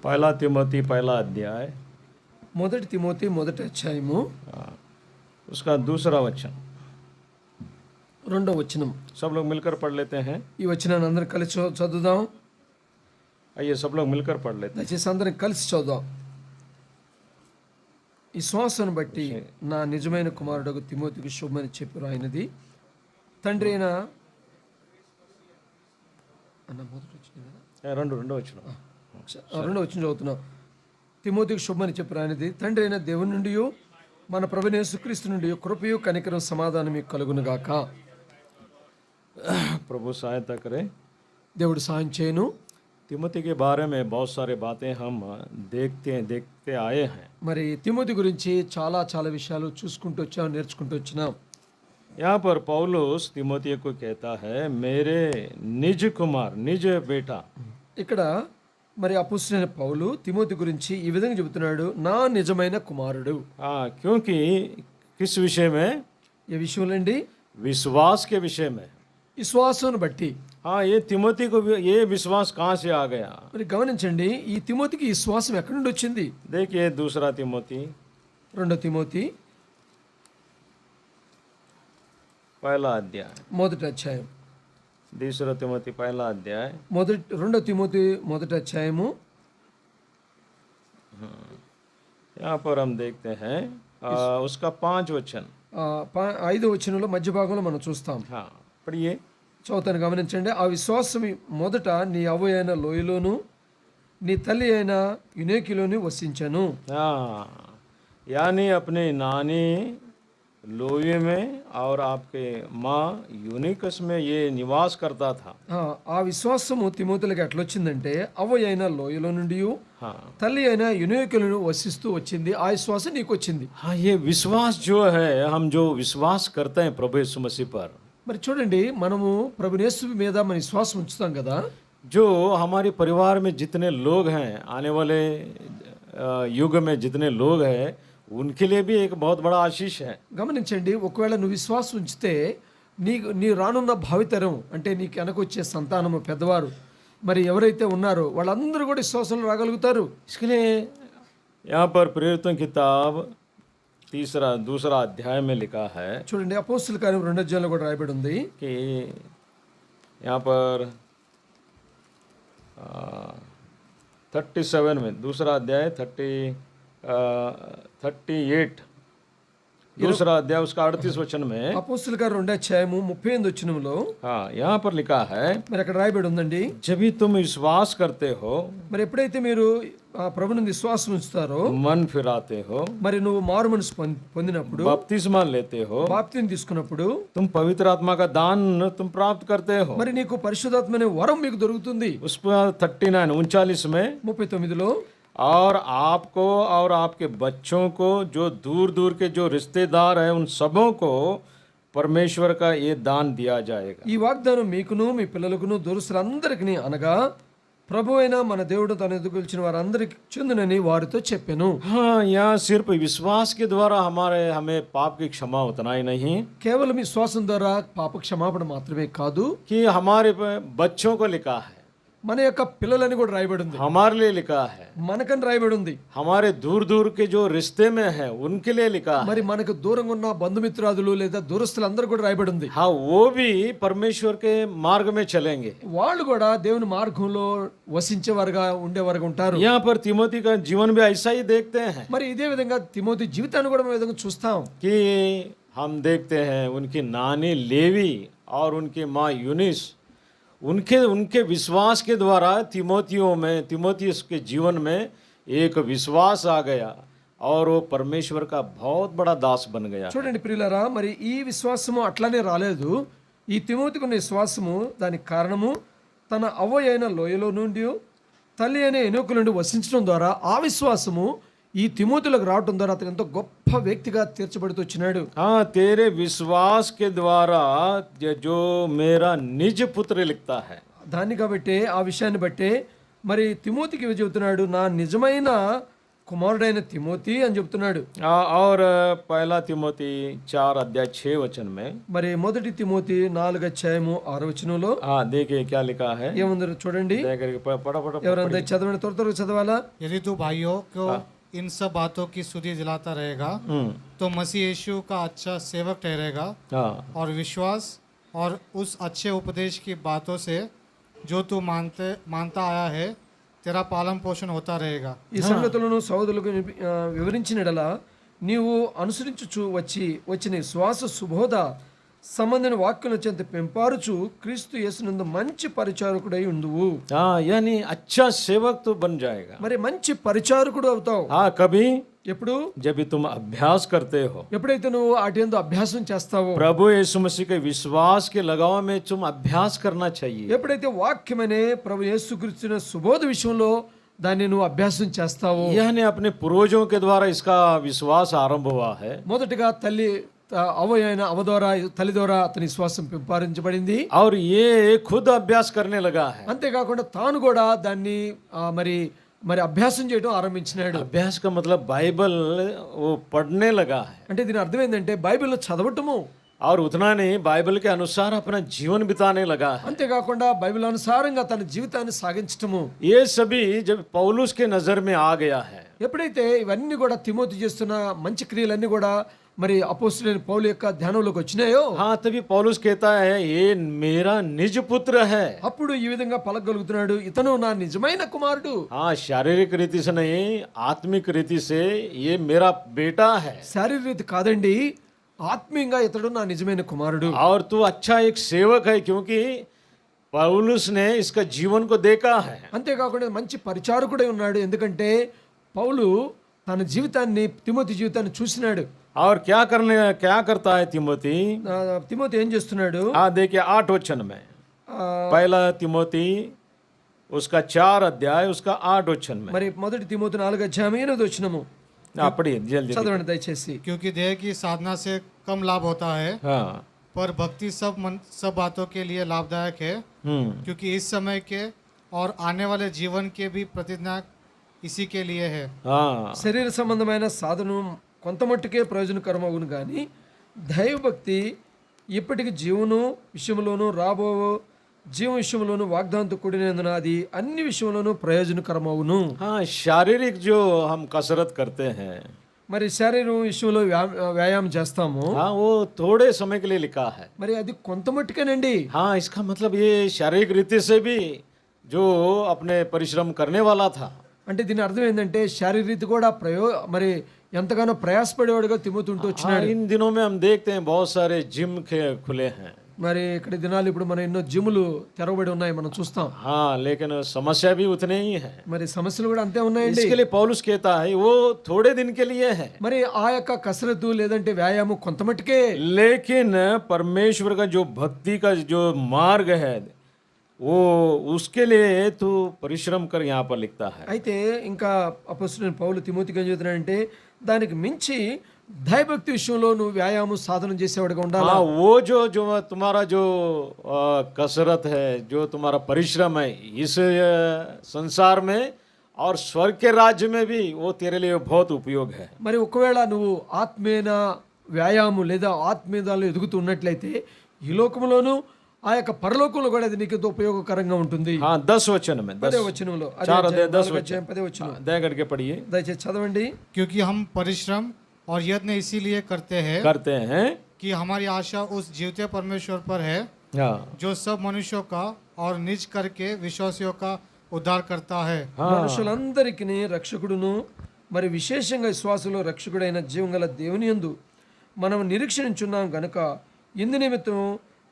पहला तिमोथी पहला अध्याय మొదటి తిమోతి మొదటి అధ్యాయము उसका दूसरा वचन రెండో వచనం. सब लोग मिलकर पढ़ लेते हैं. ఈ వచనాన్ని అందరం కలిసి చదువుదాం. आइए सब लोग मिलकर पढ़ लेते हैं. దయచేసి అందరం కలిసి చదువుదాం. ఈ శ్వాసను బట్టి నా నిజమైన కుమారుడు తిమోతికి శుభమని చెప్పి రాయినది తండ్రి అయిన రెండో వచనం చదువుతున్నాం. తిమోతికి శుభమని చెప్పి రాయినది తండ్రి అయిన దేవుని నుండి మన ప్రభువైన యేసుక్రీస్తు నుండి కృపయు కనికరం సమాధానం మీకు కలుగును గాక. प्रभु सहायता करे. దేవుడు సాయం చేయను. तिमोथी के बारे में बहुत सारी बातें हम देखते आए हैं. మరి తిమోతి గురించి చాలా చాలా విషయాలు చూసుకుంటూ వచ్చాం, నేర్చుకుంటూ వచ్చినాం. यहाँ पर पौलुस तिमोथी को कहता है मेरे निज कुमार निज बेटा. ఇక్కడ మరి అపోస్తలుడైన పౌలు తిమోతి గురించి ఈ విధంగా చెబుతున్నాడు, నా నిజమైన కుమారుడు. क्योंकि किस विषय में? ఏ విషయంలో అండి? विश्वास के विषय में. విశ్వాసం బట్టి. हाँ, ये तिमोथी को ये विश्वास कहाँ से आ गया? మరి గమనించండి, ఈ తిమోతికి ఈ విశ్వాసం ఎక్కడి నుండి వచ్చింది? देखिए दूसरा तिमोथी రెండో తిమోతి पहला अध्याय. మొదటి అధ్యాయం. दूसरा तिमोथी पहला अध्याय. రెండో తిమోతి మొదటి అధ్యాయము. यहाँ पर हम देखते हैं उसका 5 वचन. 5వ వచనంలో మధ్య భాగంలో మనం చూస్తాం. हाँ, पढ़िए. చదువుతాను, గమనించండి. ఆ విశ్వాసం మొదట నీ అవ్వ అయిన లోయలోను నీ తల్లి అయిన యునేకిలోను వసించను. हाँ, यानी अपने नानी लोये में और आपके माँ यूनिकस में ये निवास करता था. ఆ విశ్వాసము తిమోతిలకు ఎట్లా వచ్చిందంటే అవ్వ అయిన లోయలో నుండి हाँ, తల్లి అయిన యునేకులను వసిస్తూ వచ్చింది. ఆ విశ్వాసం నీకు వచ్చింది. हाँ, ये विश्वास जो है हम जो विश्वास करते हैं प्रभु यीशु मसीह पर, మరి చూడండి, మనము ప్రభు యేసు మీద మన విశ్వాసం ఉంచుతాం కదా. जो हमारे परिवार में जितने लोग हैं, आने वाले युग में जितने लोग हैं, उनके लिए भी एक बहुत बड़ा आशीष है. గమనించండి, ఒకవేళ నువ్వు విశ్వాసం ఉంచితే నీ రానున్న భావితరం అంటే నీకు వెనకొచ్చే సంతానము పెద్దవారు మరి ఎవరైతే ఉన్నారో వాళ్ళందరూ కూడా విశ్వాసంలో రాగలుగుతారు. इसके लिए यहाँ पर प्रेरितों की किताब दूसरा अध्याय में लिखा है చూడండి, అపోస్తలుల కార్యం 2వ అధ్యాయంలో కూడా రాయబడి ఉంది कि यहाँ पर 37 में दूसरा अध्याय 38 दूसरा अध्याय उसका 38 वचन में. అపోస్తలుల కార్యం 2వ అధ్యాయము 38వ వచనంలో हाँ, यहाँ पर लिखा है మరి అక్కడ రాయబడి ఉందండి, जब भी तुम विश्वास करते हो, మరి ఎప్పుడైతే మీరు ప్రభువుని విశ్వాసం ఉంచుతారో, मन फिराते हो, మరి నువ్వు మారు మనసు పొందినప్పుడు, बपतिस्मा लेते हो, బాప్తిని తీసుకున్నప్పుడు, तुम पवित्र आत्मा का दान तुम प्राप्त करते हो. మరి నీకు పరిశుద్ధాత్మ అనే వరం మీకు దొరుకుతుంది. उस पर 39 में 39లో और आपको और आपके बच्चों को जो दूर दूर के जो रिश्तेदार हैं उन सबों को परमेश्वर का ये दान दिया जाएगा. ఈ వాగ్దానం మీకును మీ పిల్లలకును దూరస్తులందరికీ అనగా ప్రభు అయిన మన దేవుడు తన ఎదుగు పిలిచిన వారందరికి చెందునని వారితో చెప్పెను. हाँ, यहाँ सिर्फ विश्वास के द्वारा हमें पाप की क्षमा उतना ही नहीं కేవలం విశ్వాసం ద్వారా పాప క్షమాపణ మాత్రమే కాదు, कि हमारे बच्चों को लिखा है, మన యొక్క పిల్లలని కూడా రాయబడి ఉంది. हमारे लिए लिखा है, మనకని రాయబడి ఉంది. हमारे दूर दूर के जो रिश्ते में है उनके लिए लिखा है. మరి మనకు దూరంగా ఉన్న బంధుమిత్రాదులు లేదా దూరస్తులందరూ కూడా రాయబడి ఉంది. हाँ, वो भी परमेश्वर के मार्ग में चलेंगे. వాళ్ళు కూడా దేవుని మార్గంలో వసించేవారుగా ఉండేవారుగా ఉంటారు. यहाँ पर तिमोथी का जीवन भी ऐसा ही देखते हैं మరి ఇదే విధంగా తిమోతి జీవితాన్ని కూడా మనం విధంగా చూస్తాం. कि हम देखते हैं उनकी नानी लेवी और उनकी माँ यूनिस, उनके विश्वास के द्वारा तिमोथियस के जीवन में एक विश्वास आ गया और वो परमेश्वर का बहुत बड़ा दास बन गया. చూడండి ప్రియులారా, మరి ఈ విశ్వాసము అట్లానే రాలేదు. ఈ తిమోతికి ఉన్న విశ్వాసము దానికి కారణము తన అవ్వ అయిన లోయలో నుండి తల్లి అయిన ఎనోకు నుండి వసించడం ద్వారా ఆ విశ్వాసము ఈ తిమోతిలోకి రావడం ద్వారా అతను ఎంతో గొప్ప వ్యక్తిగా తీర్చబడుతూ వచ్చినాడు. हाँ, तेरे विश्वास के द्वारा जो मेरा निज पुत्र लिखता है. దాన్ని కాబట్టి ఆ విషయాన్ని బట్టే మరి తిమోతికి చెబుతున్నాడు, నా నిజమైన కుమారుడైన తిమోతి అని చెప్తున్నాడు. और पहला तिमोथी 4:6 में మరి మొదటి తిమోతి 4:6 हाँ देखिए क्या लिखा है, ఏముందో చూడండి. देख करके पढ़ा पढ़ा ఎవరైనా చదవండి, త్వరగా చదవాలా. यदि तू भाइयों को इन सब बातों की सुधि दिलाता रहेगा तो मसीह यीशु का अच्छा सेवक ठहरेगा हाँ और विश्वास और उस अच्छे उपदेश की बातों से जो तू मानता आया है तेरा पालन पोषण होता रहेगा. ఈ సంగతులను సహోదరులకు వివరించినడలా నీవు అనుసరించుచు వచ్చిన శ్వాస సుబోధ సంబంధించిన వాక్యం చెంత పెంపారుచు క్రీస్తు యేసునందు మంచి పరిచారకుడై ఉండువు. हाँ यानी अच्छा सेवक तो बन जाएगा. మరి మంచి పరిచారకుడు అవుతావు. हाँ कभी ఎప్పుడు? जब भी तुम अभ्यास करते हो, ఎప్పుడైతే నువ్వు వాటి యందు అభ్యాసం చేస్తావో, प्रभु यीशु मसीह के विश्वास के लगाव में तुम अभ्यास करना चाहिए. ఎప్పుడైతే వాక్యమనే ప్రభు యేసుక్రీస్తు సుబోధ విషయంలో దాన్ని నువ్వు అభ్యాసం చేస్తావో. यानी अपने पूर्वजों के द्वारा इसका विश्वास आरंभ हुआ है. మొదటగా అవ ద్వారా తల్లి ద్వారా అతని విశ్వాసం పెంపొందించబడింది. और ये खुद अभ्यास करने लगा है. అంతేకాకుండా తాను కూడా దాన్ని మరి అభ్యాసం చేయడం ఆరంభించినాడు. अभ्यास का मतलब बाइबल वो पढ़ने लगा है, అంటే దీని అర్థం ఏంటంటే బైబిల్ చదవటము. और उतना नहीं बाइबल के अनुसार अपना जीवन बिताने लगा है. అంతేకాకుండా బైబిల్ అనుసారంగా తన జీవితాన్ని సాగించటము. ये सभी जब पौलुस के नजर में आ गया है, ఎప్పుడైతే ఇవన్నీ కూడా తిమోతి చేస్తున్న మంచి క్రియలన్నీ కూడా మరి అపోస్తలుడైన పౌలు యొక్క ధ్యానంలోకి వచ్చినాయో, हाँ तभी पौलुस कहता है ये मेरा निज पुत्र है. అప్పుడు ఈ విధంగా పలకగలుగుతున్నాడు, ఇతను నా నిజమైన కుమారుడు. हाँ शारीरिक रीति से नहीं, आत्मिक रीति से ये मेरा बेटा है. శారీరక రీతి కాదండి, ఆత్మీయంగా ఇతడు నా నిజమైన కుమారుడు. और तू अच्छा एक सेवक है क्योंकि पौलुस ने इसका जीवन को देखा है. అంతేకాకుండా మంచి పరిచారకుడై ఉన్నాడు, ఎందుకంటే పౌలు తన జీవితాన్ని తిమోతి జీవితాన్ని చూసినాడు. और क्या करता है तिमोथी? తిమోతి ఏం చేస్తున్నాడు? हाँ देखिए 8 वचन में, पहला तिमोथी उसका 4 अध्याय उसका 8 वचन में. మరి మొదటి తిమోతి 4:8 हाँ पढ़िए जल्दी. చదవండి దయచేసి. क्योंकि देह की साधना से कम लाभ होता है हाँ पर भक्ति सब बातों के लिए लाभदायक है, क्योंकि इस समय के और आने वाले जीवन के भी प्रतिज्ञा इसी के लिए है. हाँ శరీర సంబంధమైన సాధనం కొంత మట్టుకే ప్రయోజనకరమవును కానీ దైవభక్తి ఇప్పటికి జీవను విషయంలోనూ రాబో జీవం విషయంలోనూ వాగ్దానంతో కూడినందున అది అన్ని విషయంలోనూ ప్రయోజనకరమవును. हाँ शारीरिक जो हम कसरत करते हैं, మరి శరీరం విషయంలో వ్యాయామం చేస్తాము, हाँ वो थोड़े समय के लिए लिखा है. మరి అది కొంత మట్టుకేనండి. हाँ इसका मतलब ये शारीरिक रीति से भी जो अपने परिश्रम करने वाला था, అంటే దీని అర్థం ఏంటంటే శారీరక రీతి కూడా మరి ఎంతగానో ప్రయాసపడేవాడుగా తిమోతి ఉంటూ వచ్చినాడు. इन दिनों में हम देखते हैं बहुत सारे जिम खुले हैं. మరి ఇక్కడ దినాలు ఇప్పుడు మన ఎన్నో జిమ్లు తెరవబడి ఉన్నాయి, మనం చూస్తాం. हाँ लेकिन समस्या भी उतने ही है. మరి సమస్యలు కూడా అంతే ఉన్నాయండి. इसके लिए पौलुस कहता है वो थोड़े दिन के लिए है, మరి ఆ యొక్క కసరత్తు లేదంటే వ్యాయామం కొంత మట్టుకే. लेकिन परमेश्वर का जो भक्ति का जो मार्ग है वो उसके लिए तू परिश्रम कर, यहाँ पर लिखता है. అయితే ఇంకా అపోస్తలుడైన పౌలు తిమోతికి ఏం చెబుతున్నాడంటే దానికి మించి దైవభక్తి విషయంలో నువ్వు వ్యాయామం సాధన చేసేవాడుగా ఉండాలి. हाँ वो जो जो तुम्हारा जो कसरत है, जो तुम्हारा परिश्रम है इस संसार में और स्वर्ग के राज्य में भी वो तेरे लिए बहुत उपयोग है. మరి ఒకవేళ నువ్వు ఆత్మీయ వ్యాయామం లేదా ఆత్మీయతలో ఎదుగుతూ ఉన్నట్లయితే ఈ లోకంలోనూ ఆ యొక్క పరలోకంలో కూడా అది నీకు ఎంతో ఉపయోగకరంగా ఉంటుంది. हाँ 10 वचन में 10వ వచనంలో 4 अध्याय 10 वचन 10వ వచనం दया करके पढ़िए. దయచేసి చదవండి. क्योंकि हम परिश्रम और यत्न इसीलिए करते हैं कि हमारी आशा उस जीवते परमेश्वर पर है हाँ जो सब मनुष्यों का और निज करके विश्वासियों का उद्धार करता है. మనుషులందరికీ రక్షకుడును మరి విశేషంగా విశ్వాసంలో రక్షకుడైన జీవంగల దేవుని యందు మనం నిరీక్షించున్నాం గనుక ఇందు నిమిత్తం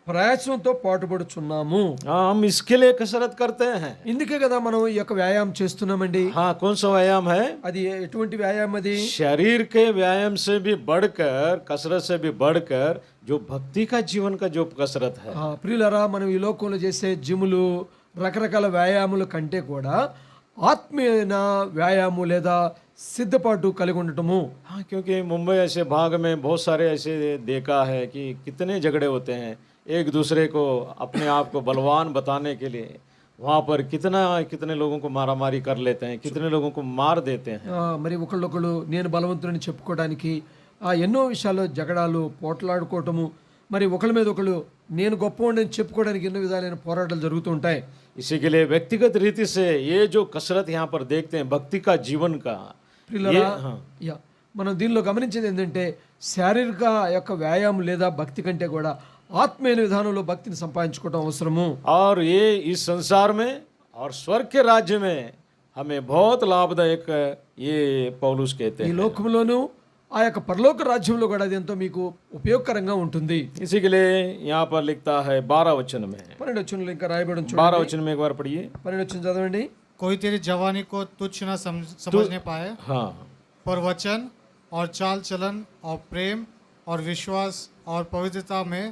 ప్రయాసంతో పాటుపడుచున్నాము. हम इसके लिए कसरत करते हैं. ఇందుకే కదా మనం ఈ యొక్క వ్యాయామం చేస్తున్నామండి. हाँ कौन सा व्यायाम है? అది ఎటువంటి వ్యాయామం? అది शरीर के व्यायाम से भी बढ़कर, कसरत से भी बढ़कर जो भक्ति का जीवन का जो कसरत है. ప్రియులరా, మనం ఈ లోకంలో చేసే జిములు రకరకాల వ్యాయామాల కంటే కూడా ఆత్మీయమైన వ్యాయామం లేదా సిద్ధపాటు కలిగి ఉండటము. हाँ क्योंकि मुंबई ऐसे भाग में बहुत सारे ऐसे देखा है कि कितने झगड़े होते हैं एक दूसरे को अपने आप को बलवान बताने के लिए, वहाँ पर कितने लोगों को मारामारी कर लेते हैं, कितने लोगों को मार देते हैं। మరి ఒకళ్ళొకళ్ళు నేను బలవంతుడిని చెప్పుకోవడానికి ఎన్నో విషయాల్లో జగడాలు పోట్లాడుకోవటము, మరి ఒకళ్ళ మీద ఒకళ్ళు నేను గొప్పవాడిని చెప్పుకోవడానికి ఎన్నో విధాలైన పోరాటాలు జరుగుతూ ఉంటాయి. इसी के लिए व्यक्तिगत रीति से ये जो कसरत यहाँ पर देखते हैं भक्ति का जीवन का, ప్రియులారా, మనం దీనిలో గమనించేది ఏంటంటే శారీరక యొక్క వ్యాయామం లేదా భక్తి కంటే కూడా ఆత్మీయ విధానంలో భక్తిని సంపాదించుకోవడం అవసరము. और ये इस संसार में और स्वर्ग के राज्य में हमें बहुत लाभदायक ये पौलुस कहते ఈ हैं। లోకంలోనూ ఆ యొక్క పరలోక రాజ్యంలో కూడా అది ఎంతో మీకు ఉపయోగకరంగా ఉంటుంది. इसी के लिए यहाँ पर लिखता है 12 वचन में, 12 వచనంలో ఇంకా రాయబడి ఉంది 12 वचन में एक बार पढ़िए। 12 వచనం చదవండి. कोई तेरी जवानी को तुच्छ न समझने पाए, हाँ, पर वचन और चाल चलन और प्रेम और विश्वास और पवित्रता में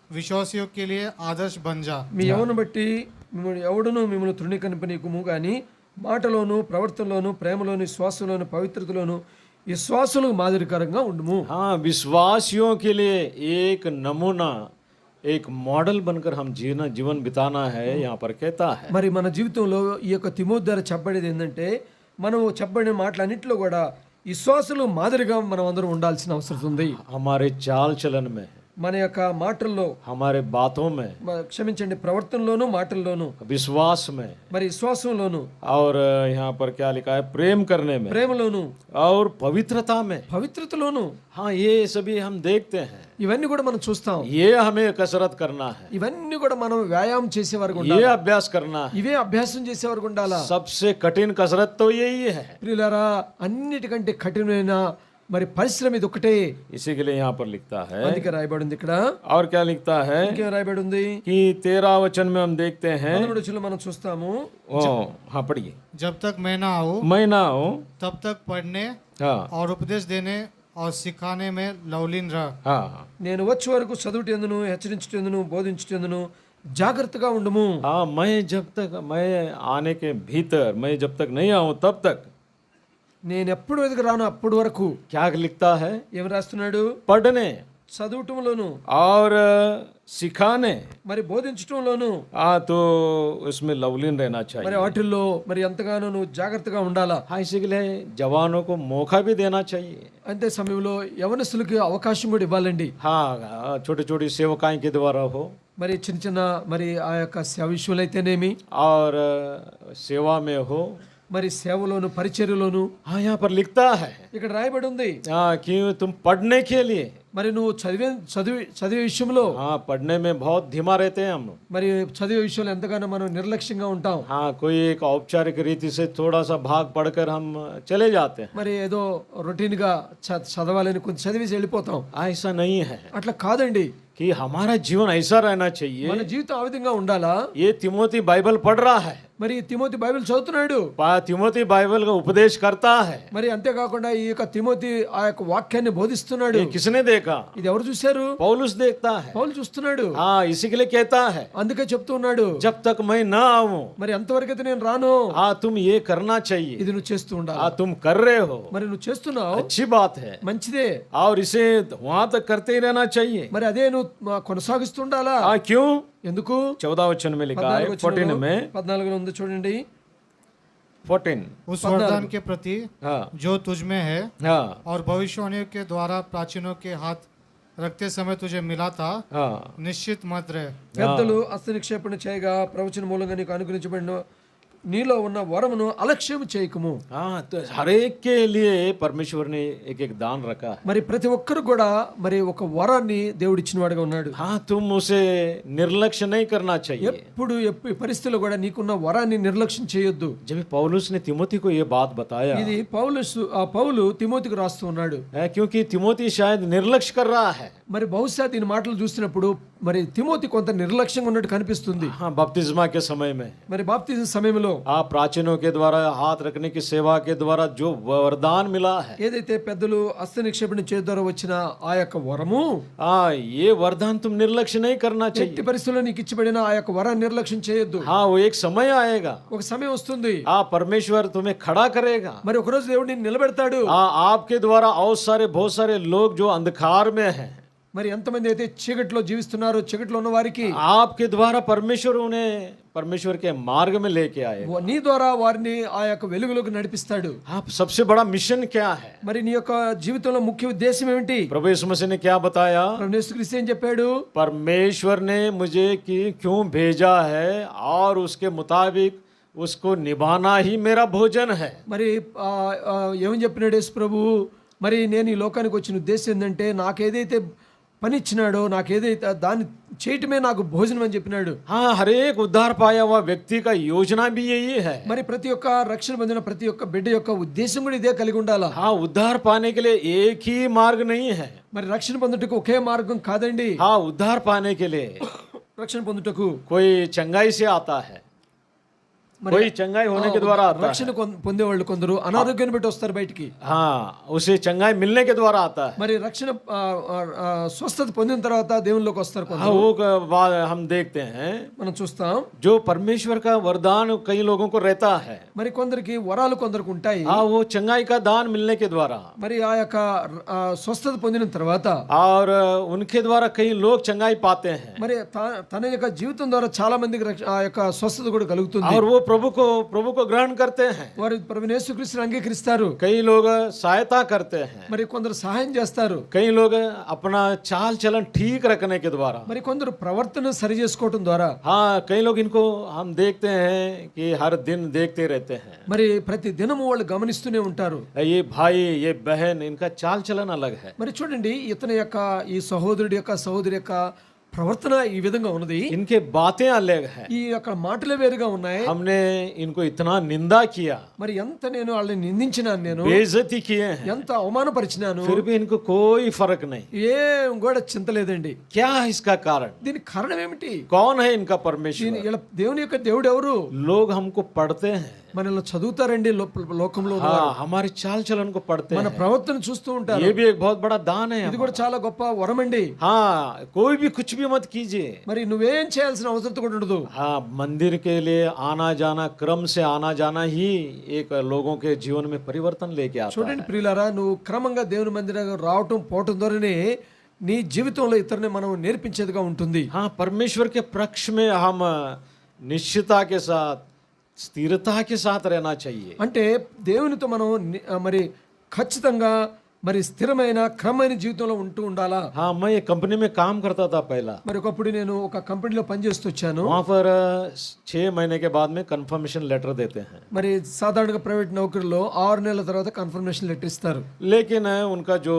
विश्वासियों के लिए आदर्श बन जा। మీ యవ్వను బట్టి మిమ్మల్ని ఎవడును మిమ్మల్ని తృణీకరింపనీయకుము గాని మాటలోను ప్రవర్తనలోను ప్రేమలోను విశ్వాసంలోను పవిత్రతలోను విశ్వాసులకు మాదిరికరంగా ఉండుము. हाँ, विश्वासियों के लिए एक नमूना, एक मॉडल बनकर हम जीवन बिताना है, यहाँ पर कहता है। మరి మన జీవితంలో ఈ యొక్క తిమోతి ద్వారా చెప్పబడేది ఏంటంటే మనం చెప్పబడిన మాటలన్నింటిలో కూడా విశ్వాసులు మాదిరిగా మనం అందరం ఉండాల్సిన అవసరం ఉంది. हमारे चाल चलन में, మన యొక్క మాటల్లో, हमारे बातों में, క్షమించండి, ప్రవర్తనలోను మాటల్లోను, विश्वास में, మరి విశ్వాసంలోను, और यहाँ पर क्या लिखा है, प्रेम करने में ప్రేమలోను, और पवित्रता में। పవిత్రతలోను, हाँ, ये सभी हम देखते हैं, ఇవన్నీ కూడా మనం చూస్తాం. ये हमें कसरत करना है, ఇవన్నీ కూడా మనం వ్యాయామం చేసేవారు ये अभ्यास करना है। ఇవే అభ్యాసం చేసేవారు ఉండాలా. सबसे कठिन कसरत तो यही है। ప్రియులారా, అన్నిటికంటే కఠినమైన మరి పరిశ్రమ ఇది ఒకటే. इसी के लिए यहाँ पर लिखता है, అందుకే రాయబడి ఉంది ఇక్కడ. और क्या लिखता है ఇంకేం రాయబడి ఉంది? कि 13 వచन में हम देखते हैं। 13వ వచనంలో మనం చూస్తాము, हाँ, पढ़िए। जब तक मैं ना आऊँ मैं ना हूँ, तब तक पढ़ने हाँ और उपदेश देने और सिखाने में लवलीन रह। हाँ నేను వచ్చే వరకు చదువుటెందును, హెచ్చరించుటెందును, బోధించుటెందును జాగ్రత్తగా ఉండుము. हाँ, मैं आने के भीतर, मैं जब तक नहीं आऊँ तब तक। నేను ఎప్పుడు ఎదుగు రాను అప్పటి వరకు. क्या लिखता है? ఏం రాస్తున్నాడు? पढ़ने చదువుటంలోను और सिखाने। మరి బోధించటంలోను, हाँ, तो उसमें लवलीन रहना మరి चाहिए। వాటిల్లో మరి ఎంతగానో నువ్వు జాగ్రత్తగా ఉండాలా. हाँ, इसी के लिए जवानों को मौका भी देना चाहिए। అంతే సమయంలో యవనస్తులకి అవకాశం కూడా ఇవ్వాలండి. हाँ, छोटी छोटी सेवकाएं के द्वारा हो, మరి చిన్న చిన్న మరి ఆ యొక్క సేవ విషయంలో అయితేనేమి, और सेवा में हो। మరి సేవలోను పరిచర్యలోను. हाँ, यहाँ पर लिखता है, ఇక్కడ రాయబడి ఉంది, हाँ, कि तुम पढ़ने के लिए, మరి నువ్వు చదివే విషయంలో, हाँ, पढ़ने में बहुत धीमा रहते हैं हम लोग। మరి చదివే విషయంలో ఎంతగానో మనం నిర్లక్ష్యంగా ఉంటాం. हाँ, कोई एक औपचारिक रीति से थोड़ा सा भाग पढ़कर हम चले जाते हैं। మరి ఏదో రొటీన్ గా చదవాలని కొంచెం చదివేసి వెళ్ళిపోతాం. ऐसा नहीं है అట్లా కాదండి. कि हमारा जीवन ऐसा रहना चाहिए। మన జీవితం ఆ విధంగా ఉండాలా. ये तिमोथी बाइबल पढ़ रहा है, మరి తిమోతి బైబిల్ చదువుతున్నాడు, तिमोथी बाइबल का उपदेश करता है। మరి అంతేకాకుండా ఈ యొక్క తిమోతి ఆ యొక్క వాక్యాన్ని బోధిస్తున్నాడు. ये किसने देखा? ఇది ఎవరు చూశారు? पौलुस देखता है। పౌలు చూస్తున్నాడు. हाँ, इसी के लिए कहता है, అందుకే చెప్తున్నాడు, जब तक मैं ना आऊं, మరి ఎంతవరకు అయితే నేను రాను, हाँ, तुम ये करना चाहिए। ఇది నువ్వు చేస్తూ ఉండాలి. हाँ, तुम कर रहे हो, మరి నువ్వు చేస్తున్నావు, अच्छी बात है, మంచిదే. और इसे वहां तक करते ही रहना चाहिए। మరి అదే నువ్వు కొనసాగిస్తుండాలా. हाँ, क्यों? ఎందుకు? 14 वचन में लिखा है, 14 में, 14 ఉంది చూడండి. 14। उस वरदान के प्रति हाँ जो तुझ में है हाँ और भविष्यवाणियों के द्वारा प्राचीनों के हाथ रखते समय तुझे मिला था, हाँ निश्चित मत रहे। పెద్దలు హస్తనిక్షేపణ చేయగా ప్రవచన మూలంగా నీకు అనుగ్రహించబడిన నీలో ఉన్న వరమును అలక్ష్యం చేయకము. हाँ, तो हर एक के लिए परमेश्वर ने एक एक दान रखा है। మరి ప్రతి ఒక్కరు కూడా మరి ఒక వరాన్ని దేవుడు ఇచ్చిన వాడుగా ఉన్నాడు. हाँ, तुम उसे निर्लक्ष्य नहीं करना चाहिए। ఎప్పుడు పరిస్థితుల్లో కూడా నీకున్న వరాన్ని నిర్లక్ష్యం చేయొద్దు. जब पौलुस ने तिमोथी को ये बात बताया ఇది పౌలు తిమోతికి రాస్తూ ఉన్నాడు. है, क्योंकि तिमोथी शायद निर्लक्ष्य कर रहा है। మరి బహుశా దీని మాటలు చూసినప్పుడు మరి తిమోతి కొంత నిర్లక్ష్యంగా ఉన్నట్టు కనిపిస్తుంది. हाँ, बपतिस्मा के समय में, మరి బాప్తిజం సమయంలో हाँ, प्राचीनों के द्वारा हाथ रखने की सेवा के द्वारा जो वरदान मिला है, ఏదైతే పెద్దలు హస్త నిక్షేపణ చేయ ద్వారా వచ్చిన ఆ యొక్క వరము, हाँ, ये वरदान तुम निर्लक्ष्य नहीं करना ఎట్టి चाहिए। పరిస్థితుల్లో నీకు ఇచ్చిబడిన ఆ యొక్క వరాన్ని నిర్లక్ష్యం చేయొద్దు. हाँ, वो एक समय आएगा, ఒక సమయం వస్తుంది, हाँ, परमेश्वर तुम्हें खड़ा करेगा। మరి ఒకరోజు దేవుడు నిన్ను నిలబెడతాడు. हाँ, आपके द्वारा बहुत सारे लोग जो अंधकार में हैं, మరి ఎంతమంది అయితే చీకట్లో జీవిస్తున్నారో చీకట్లో ఉన్న వారికి आपके द्वारा परमेश्वर उन्हें परमेश्वर के मार्ग में लेके आए। నీ ద్వారా వారిని ఆ యొక్క వెలుగులోకి నడిపిస్తాడు. आप सबसे बड़ा मिशन क्या है? మరి నీ యొక్క జీవితంలో ముఖ్య ఉద్దేశం ఏమిటి? प्रभु यीशु मसीह ने क्या बताया? ప్రభువు యేసుక్రీస్తు ఏం చెప్పాడు? परमेश्वर ने मुझे क्यों भेजा है और उसके मुताबिक उसको निभाना ही मेरा भोजन है। మరి ఏమని చెప్పినాడు యేసు ప్రభువు? మరి నేను ఈ లోకానికి వచ్చిన ఉద్దేశం ఏంటంటే నాకేదైతే పని ఇచ్చినాడో నాకేదైతే దాన్ని చేయటమే నాకు భోజనం అని చెప్పినాడు. हाँ, हर एक उद्धार पाया हुआ व्यक्ति का योजना भी यही है। మరి ప్రతి ఒక్క రక్షణ పొందిన ప్రతి ఒక్క బిడ్డ యొక్క ఉద్దేశం కూడా ఇదే కలిగి ఉండాలా. हाँ, उद्धार पाने के लिए एक ही मार्ग नहीं है। మరి రక్షణ పొందుటకు ఒకే మార్గం కాదండి. हाँ, उद्धार पाने के लिए రక్షణ పొందుటకు कोई चंगाई से आता है, कोई चंगाई होने के द्वारा आता है। రక్షణ పొందేవాళ్ళు కొందరు అనారోగ్యాన్ని బట్టి వస్తారు బయటికి. हाँ, उसे चंगाई मिलने के द्वारा आता है। మరి రక్షణ స్వస్థత పొందిన తర్వాత దేవునిలోకి వస్తారు हाँ, కొందరు. वो बात हम देखते हैं మనం చూస్తాం. जो परमेश्वर का वरदान कई लोगों को रहता है। మరి కొందరికి వరాలు కొందరికి ఉంటాయి. हाँ, वो चंगाई का दान मिलने के द्वारा మరి ఆ యొక్క స్వస్థత పొందిన తర్వాత और उनके द्वारा कई लोग चंगाई पाते हैं మరి తన యొక్క జీవితం ద్వారా చాలా మందికి ఆ యొక్క స్వస్థత కూడా కలుగుతుంది. और वो प्रभु को ग्रहण करते हैं। వారు ప్రభువైన యేసుక్రీస్తుని అంగీకరిస్తారు. कई लोग सहायता करते हैं, మరి కొందరు సహాయం చేస్తారు. कई लोग अपना चाल चलन ठीक रखने के द्वारा, మరి కొందరు ప్రవర్తన సరి చేసుకోవడం ద్వారా, हाँ, कई लोग इनको हम देखते हैं कि हर दिन देखते रहते हैं। మరి ప్రతి దినము వాళ్ళు గమనిస్తూనే ఉంటారు. ये भाई ये बहन इनका चाल चलन अलग है। మరి చూడండి ఇతని యొక్క ఈ సహోదరుడి యొక్క సహోదరి యొక్క ప్రవర్తన ఈ విధంగా ఉన్నది. इनके बातें अलग है। ఈ యొక్క మాటలే వేరుగా ఉన్నాయి. हमने इनको इतना निंदा किया, మరి ఎంత నేను వాళ్ళని నిందించినాను, నేను बेइज्जती किए हैं, ఎంత అవమానపరిచినాను, फिर भी इनको कोई फर्क नहीं। ఏం కూడా చింతలేదండి. क्या है इसका कारण? దీనికి కారణం ఏమిటి? कौन है इनका परमेश्वर? ఇలా దేవుని యొక్క దేవుడు ఎవరు? लोग हमको पढ़ते हैं, మనల్ని చదువుతారండి లోకంలో. हाँ, हमारी चाल चलन को पढ़ते మన हैं। ప్రవర్తన చూస్తూ ఉంటారు. ये भी एक बहुत बड़ा दान है। ఇది కూడా చాలా గొప్ప వరమండి. हाँ, कोई भी कुछ भी मत कीजिए। మరి నువ్వేం చేయాల్సిన అవసరం కూడా ఉండదు. हाँ, मंदिर के लिए आना जाना, क्रम से आना जाना ही एक लोगों के जीवन में परिवर्तन लेके आता है। చూడండి ప్రియులారా, నువ్వు క్రమంగా దేవుని మందిరానికి రావటం పోవటం ద్వారానే నీ జీవితంలో ఇతరుని మనం నేర్పించేదిగా ఉంటుంది. हाँ, परमेश्वर के पक्ष में हम निश्चितता के साथ स्थिरता के साथ रहना चाहिए। అంటే దేవునితో మనం మరి ఖచ్చితంగా మరి స్థిరమైన క్రమమైన జీవితంలో ఉంటూ ఉండాలా. हाँ, मैं एक कंपनी में काम करता था पहला। మరి ఒకప్పుడు నేను ఒక కంపెనీలో పనిచేస్తూ వచ్చాను. वहाँ पर 6 महीने के बाद में कंफर्मेशन लेटर देते हैं, మరి సాధారణంగా ప్రైవేట్ నౌకరీలో 6 నెలల తర్వాత కన్ఫర్మేషన్ లెటర్ ఇస్తారు. लेकिन उनका जो